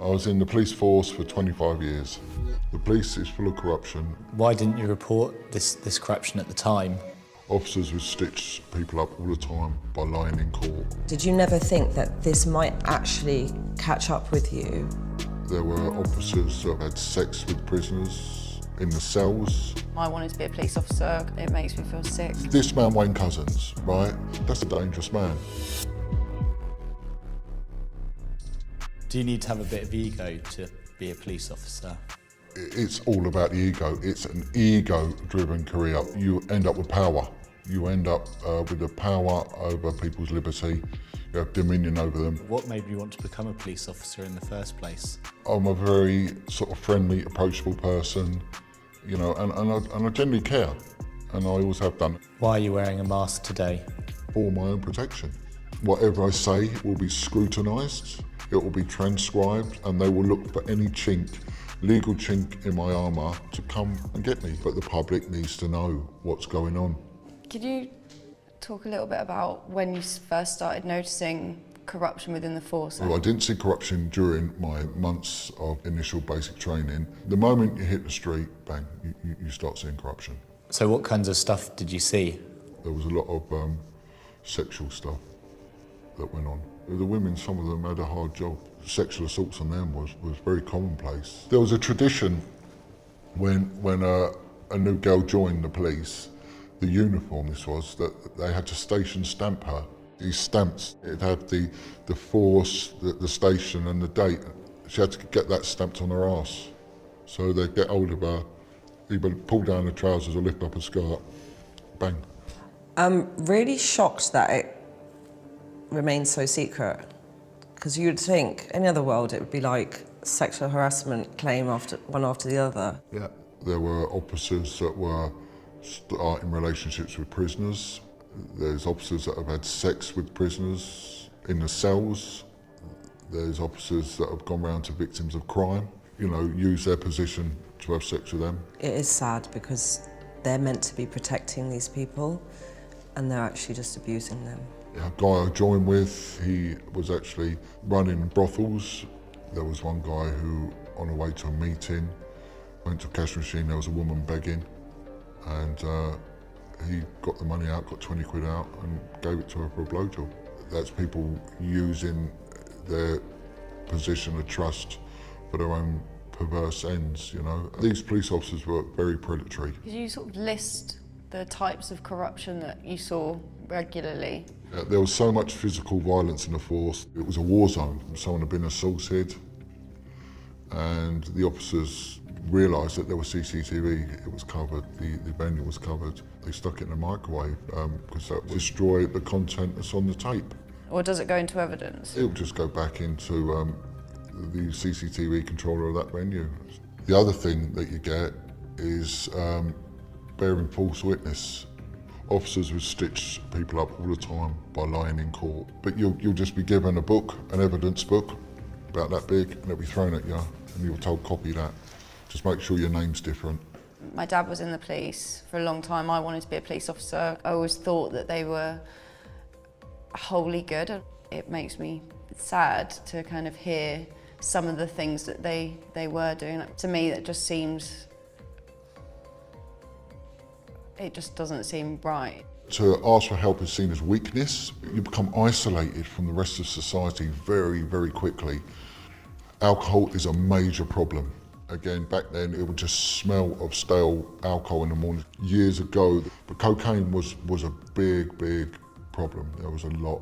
I was in the police force for 25 years. The police is full of corruption. Why didn't you report this corruption at the time? Officers would stitch people up all the time by lying in court. Did you never think that this might actually catch up with you? There were officers that had sex with prisoners in the cells. I wanted to be a police officer. It makes me feel sick. This man, Wayne Cousins, right? That's a dangerous man. Do you need to have a bit of ego to be a police officer? It's all about the ego. It's an ego-driven career. You end up with power. You end up with the power over people's liberty. You have dominion over them. What made you want to become a police officer in the first place? I'm a very sort of friendly, approachable person, you know, and I generally care, and I always have done. Why are you wearing a mask today? For my own protection. Whatever I say will be scrutinised, it will be transcribed, and they will look for any chink, legal chink in my armour to come and get me. But the public needs to know what's going on. Could you talk a little bit about when you first started noticing corruption within the force? Well, I didn't see corruption during my months of initial basic training. The moment you hit the street, bang, you start seeing corruption. So what kinds of stuff did you see? There was a lot of sexual stuff that went on. The women, some of them had a hard job. Sexual assaults on them was very commonplace. There was a tradition when a new girl joined the police, the uniform this was, that they had to station stamp her. These stamps, it had the force, the station and the date. She had to get that stamped on her arse. So they'd get hold of her, either pull down her trousers or lift up her skirt, bang. I'm really shocked that it remains so secret, because you'd think any other world it would be like sexual harassment claim one after the other. Yeah, there were officers that were starting relationships with prisoners. There's officers that have had sex with prisoners in the cells. There's officers that have gone round to victims of crime, you know, use their position to have sex with them. It is sad because they're meant to be protecting these people and they're actually just abusing them. A guy I joined with, he was actually running brothels. There was one guy who, on the way to a meeting, went to a cash machine, there was a woman begging, and he got the money out, got 20 quid out and gave it to her for a blowjob. That's people using their position of trust for their own perverse ends, you know. These police officers were very predatory. Could you sort of list the types of corruption that you saw regularly? There was so much physical violence in the force. It was a war zone. Someone had been assaulted and the officers realised that there was CCTV, it was covered, the venue was covered. They stuck it in a microwave because that would destroy the content that's on the tape. Or does it go into evidence? It would just go back into the CCTV controller of that venue. The other thing that you get is bearing false witness. Officers would stitch people up all the time by lying in court. But you'll just be given a book, an evidence book, about that big, and it'll be thrown at you, and you're told copy that. Just make sure your name's different. My dad was in the police for a long time. I wanted to be a police officer. I always thought that they were wholly good. It makes me sad to kind of hear some of the things that they were doing. To me, that just seems, it just doesn't seem right. To ask for help is seen as weakness. You become isolated from the rest of society very, very quickly. Alcohol is a major problem. Again, back then it would just smell of stale alcohol in the morning. Years ago, but cocaine was a big, big problem. There was a lot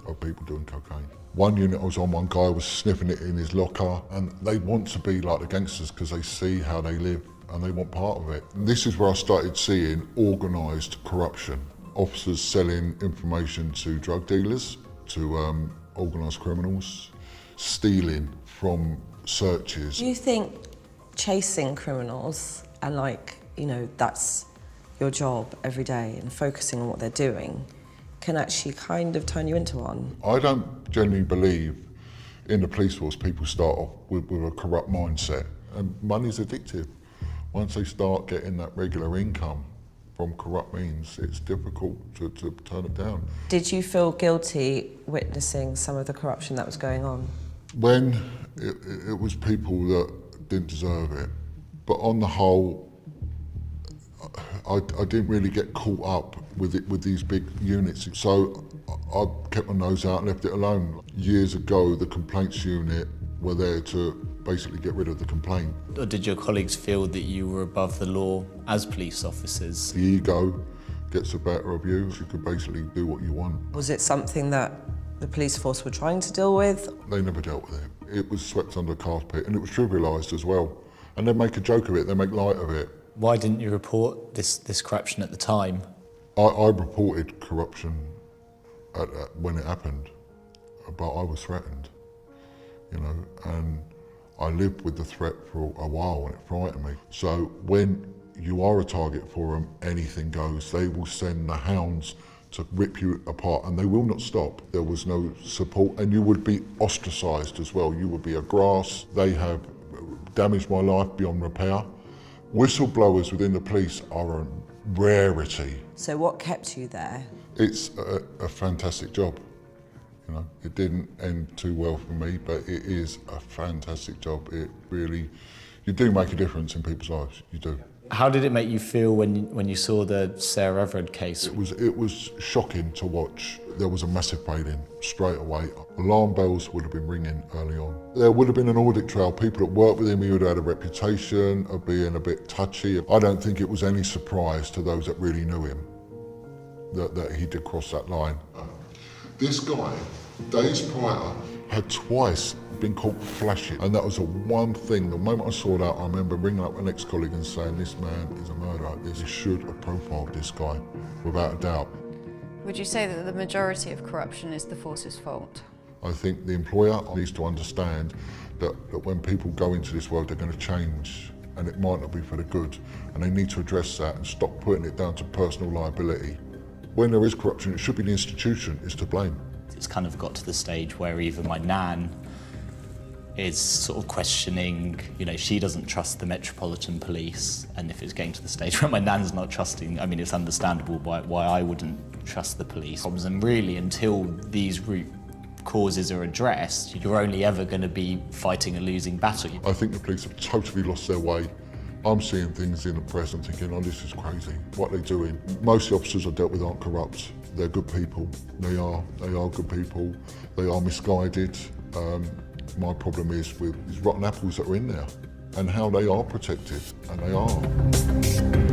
of people doing cocaine. One unit I was on, one guy was sniffing it in his locker, and they want to be like the gangsters because they see how they live and they want part of it. And this is where I started seeing organised corruption. Officers selling information to drug dealers, to organised criminals, stealing from searches. Do you think chasing criminals and that's your job every day and focusing on what they're doing can actually kind of turn you into one? I don't generally believe in the police force people start off with a corrupt mindset, and money's addictive. Once they start getting that regular income from corrupt means, it's difficult to turn it down. Did you feel guilty witnessing some of the corruption that was going on? When it was people that didn't deserve it, but on the whole, I didn't really get caught up with these big units, so I kept my nose out and left it alone. Years ago, the complaints unit were there to basically get rid of the complaint. Or did your colleagues feel that you were above the law as police officers? The ego gets the better of you. You can basically do what you want. Was it something that the police force were trying to deal with? They never dealt with it. It was swept under the carpet and it was trivialised as well. And they make a joke of it, they make light of it. Why didn't you report this corruption at the time? I reported corruption when it happened, but I was threatened, you know, and I lived with the threat for a while and it frightened me. So when you are a target for them, anything goes. They will send the hounds to rip you apart and they will not stop. There was no support and you would be ostracised as well. You would be a grass. They have damaged my life beyond repair. Whistleblowers within the police are a rarity. So what kept you there? It's a fantastic job. You know, it didn't end too well for me, but it is a fantastic job. It really, you do make a difference in people's lives, you do. How did it make you feel when you saw the Sarah Everard case? It was shocking to watch. There was a massive fade-in straight away. Alarm bells would have been ringing early on. There would have been an audit trail. People that worked with him, he would have had a reputation of being a bit touchy. I don't think it was any surprise to those that really knew him that he did cross that line. This guy, days prior, had twice been caught flashing, and that was the one thing. The moment I saw that, I remember ringing up an ex-colleague and saying, this man is a murderer. This should have profiled this guy, without a doubt. Would you say that the majority of corruption is the force's fault? I think the employer needs to understand that when people go into this world, they're going to change, and it might not be for the good, and they need to address that and stop putting it down to personal liability. When there is corruption, it should be the institution is to blame. It's kind of got to the stage where even my nan is sort of questioning, you know, she doesn't trust the Metropolitan Police, and if it's getting to the stage where my nan's not trusting, I mean, it's understandable why I wouldn't trust the police. And really, until these root causes are addressed, you're only ever going to be fighting a losing battle. I think the police have totally lost their way. I'm seeing things in the press and thinking, oh, this is crazy. What are they doing? Most of the officers I dealt with aren't corrupt. They're good people. They are good people. They are misguided. My problem is with these rotten apples that are in there and how they are protected, and they are.